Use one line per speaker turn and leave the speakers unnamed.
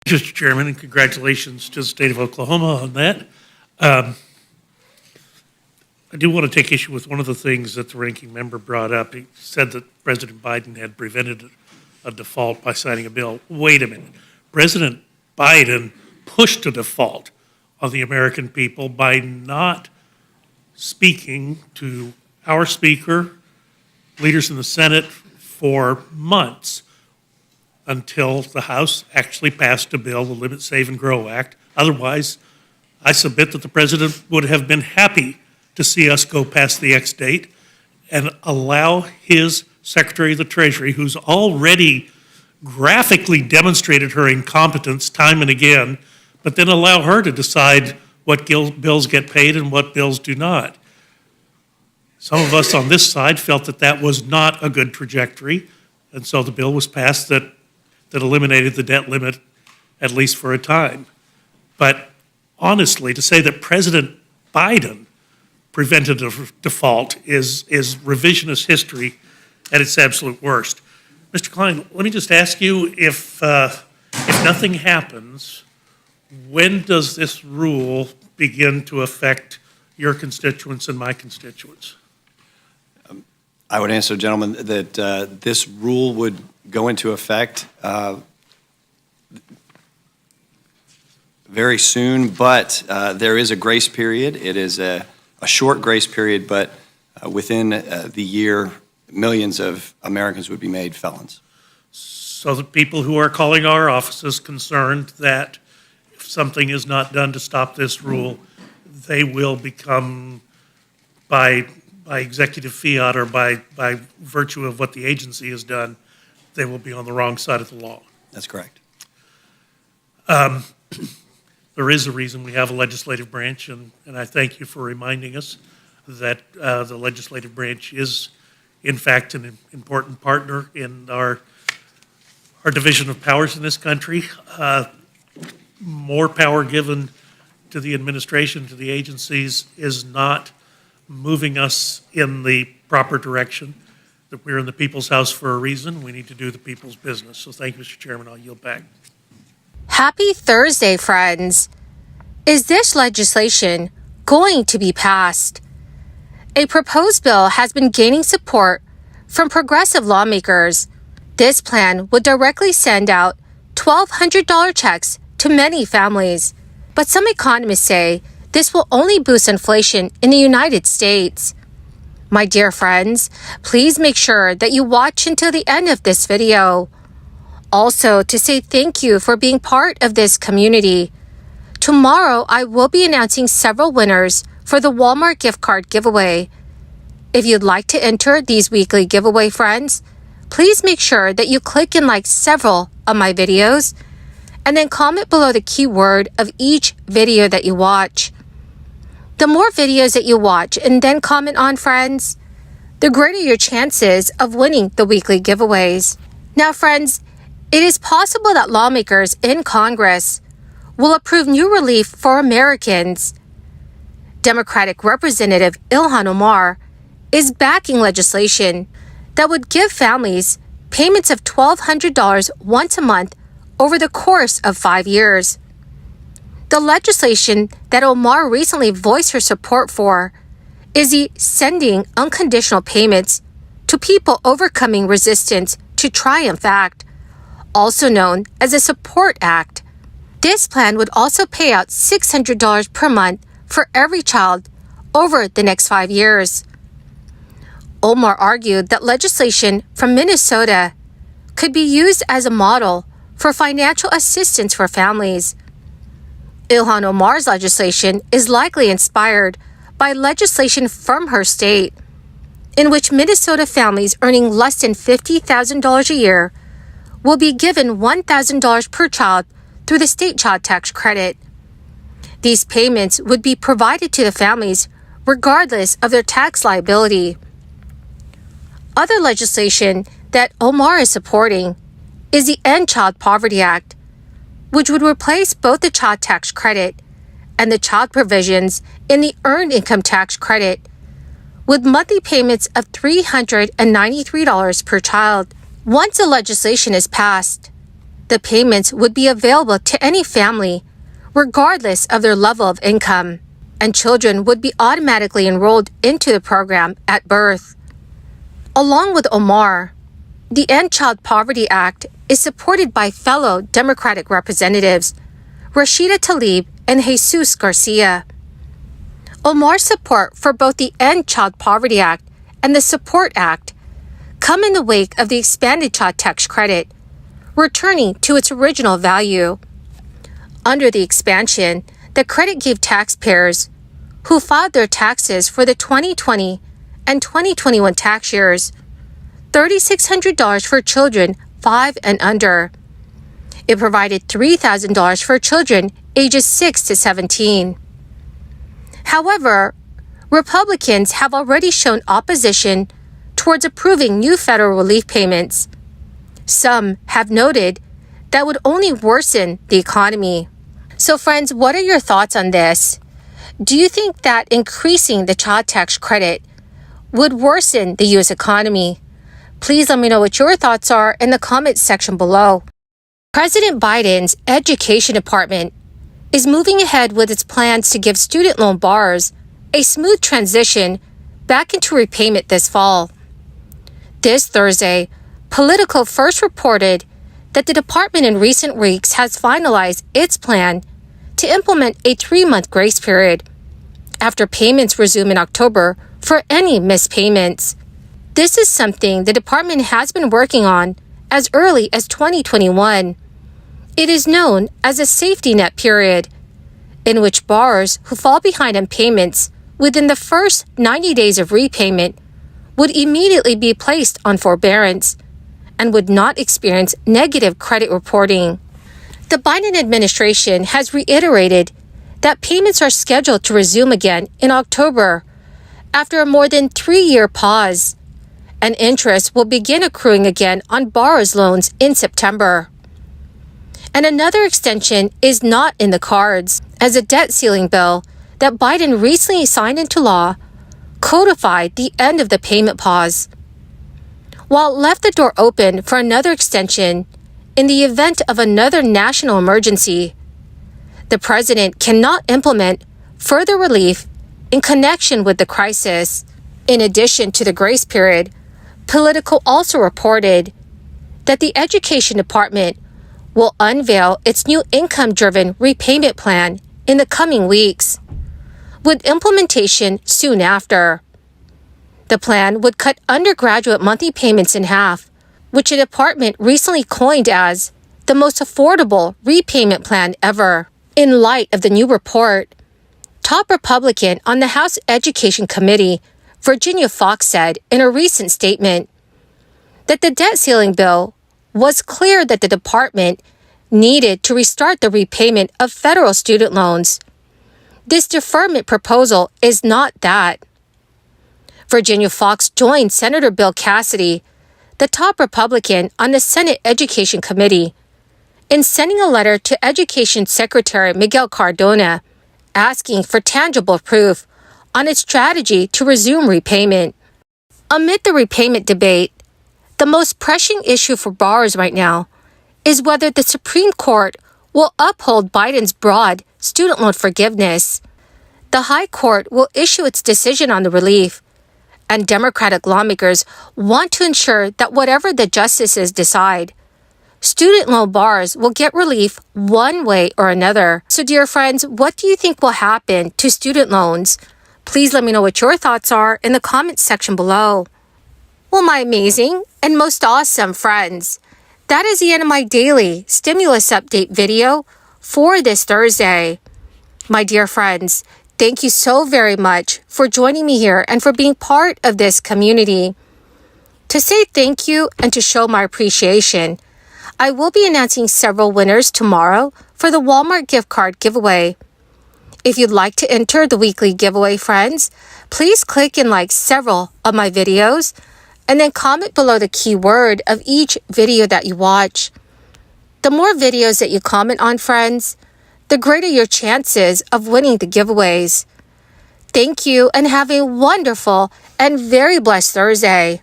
Mr. Chairman, and congratulations to the state of Oklahoma on that. I do want to take issue with one of the things that the ranking member brought up. He said that President Biden had prevented a default by signing a bill. Wait a minute. President Biden pushed a default on the American people by not speaking to our speaker, leaders in the Senate for months until the House actually passed a bill, the Limit, Save, and Grow Act. Otherwise, I submit that the president would have been happy to see us go past the X date and allow his Secretary of the Treasury, who's already graphically demonstrated her incompetence time and again, but then allow her to decide what bills get paid and what bills do not. Some of us on this side felt that that was not a good trajectory, and so the bill was passed that eliminated the debt limit, at least for a time. But honestly, to say that President Biden prevented a default is revisionist history at its absolute worst. Mr. Klein, let me just ask you, if nothing happens, when does this rule begin to affect your constituents and my constituents?
I would answer, gentlemen, that this rule would go into effect very soon, but there is a grace period. It is a short grace period, but within the year, millions of Americans would be made felons.
So the people who are calling our offices concerned that if something is not done to stop this rule, they will become, by executive fiat or by virtue of what the agency has done, they will be on the wrong side of the law.
That's correct.
There is a reason we have a legislative branch, and I thank you for reminding us that the legislative branch is, in fact, an important partner in our division of powers in this country. More power given to the administration, to the agencies, is not moving us in the proper direction. That we're in the people's house for a reason. We need to do the people's business. So thank you, Mr. Chairman. I'll yield back.
Happy Thursday, friends. Is this legislation going to be passed? A proposed bill has been gaining support from progressive lawmakers. This plan would directly send out $1,200 checks to many families. But some economists say this will only boost inflation in the United States. My dear friends, please make sure that you watch until the end of this video. Also, to say thank you for being part of this community. Tomorrow, I will be announcing several winners for the Walmart gift card giveaway. If you'd like to enter these weekly giveaway, friends, please make sure that you click and like several of my videos, and then comment below the keyword of each video that you watch. The more videos that you watch and then comment on, friends, the greater your chances of winning the weekly giveaways. Now, friends, it is possible that lawmakers in Congress will approve new relief for Americans. Democratic Representative Ilhan Omar is backing legislation that would give families payments of $1,200 once a month over the course of 5 years. The legislation that Omar recently voiced her support for is the Sending Unconditional Payments to People Overcoming Resistance to Triumph Act, also known as the Support Act. This plan would also pay out $600 per month for every child over the next 5 years. Omar argued that legislation from Minnesota could be used as a model for financial assistance for families. Ilhan Omar's legislation is likely inspired by legislation from her state, in which Minnesota families earning less than $50,000 a year will be given $1,000 per child through the state child tax credit. These payments would be provided to the families regardless of their tax liability. Other legislation that Omar is supporting is the End Child Poverty Act, which would replace both the child tax credit and the child provisions in the Earned Income Tax Credit, with monthly payments of $393 per child. Once the legislation is passed, The payments would be available to any family, regardless of their level of income, and children would be automatically enrolled into the program at birth. Along with Omar, the End Child Poverty Act is supported by fellow Democratic representatives Rashida Tlaib and Jesus Garcia. Omar's support for both the End Child Poverty Act and the Support Act come in the wake of the expanded child tax credit, returning to its original value. Under the expansion, the credit gave taxpayers who filed their taxes for the 2020 and 2021 tax years $3,600 for children 5 and under. It provided $3,000 for children ages 6 to 17. However, Republicans have already shown opposition towards approving new federal relief payments. Some have noted that would only worsen the economy. So friends, what are your thoughts on this? Do you think that increasing the child tax credit would worsen the U.S. economy? Please let me know what your thoughts are in the comments section below. President Biden's Education Department is moving ahead with its plans to give student loan borrowers a smooth transition back into repayment this fall. This Thursday, Politico first reported that the department in recent weeks has finalized its plan to implement a 3-month grace period after payments resume in October for any missed payments. This is something the department has been working on as early as 2021. It is known as a safety net period, in which borrowers who fall behind on payments within the first 90 days of repayment would immediately be placed on forbearance and would not experience negative credit reporting. The Biden administration has reiterated that payments are scheduled to resume again in October after a more than 3-year pause, and interest will begin accruing again on borrowers' loans in September. And another extension is not in the cards, as a debt ceiling bill that Biden recently signed into law codified the end of the payment pause. While it left the door open for another extension in the event of another national emergency, the president cannot implement further relief in connection with the crisis. In addition to the grace period, Politico also reported that the Education Department will unveil its new income-driven repayment plan in the coming weeks, with implementation soon after. The plan would cut undergraduate monthly payments in half, which the department recently coined as the most affordable repayment plan ever. In light of the new report, top Republican on the House Education Committee, Virginia Foxx, said in a recent statement that the debt ceiling bill was clear that the department needed to restart the repayment of federal student loans. This deferment proposal is not that. Virginia Foxx joined Senator Bill Cassidy, the top Republican on the Senate Education Committee, in sending a letter to Education Secretary Miguel Cardona asking for tangible proof on its strategy to resume repayment. Amid the repayment debate, the most pressing issue for borrowers right now is whether the Supreme Court will uphold Biden's broad student loan forgiveness. The High Court will issue its decision on the relief, and Democratic lawmakers want to ensure that whatever the justices decide, student loan borrowers will get relief one way or another. So dear friends, what do you think will happen to student loans? Please let me know what your thoughts are in the comments section below. Well, my amazing and most awesome friends, that is the end of my daily stimulus update video for this Thursday. My dear friends, thank you so very much for joining me here and for being part of this community. To say thank you and to show my appreciation, I will be announcing several winners tomorrow for the Walmart gift card giveaway. If you'd like to enter the weekly giveaway, friends, please click and like several of my videos and then comment below the keyword of each video that you watch. The more videos that you comment on, friends, the greater your chances of winning the giveaways. Thank you and have a wonderful and very blessed Thursday.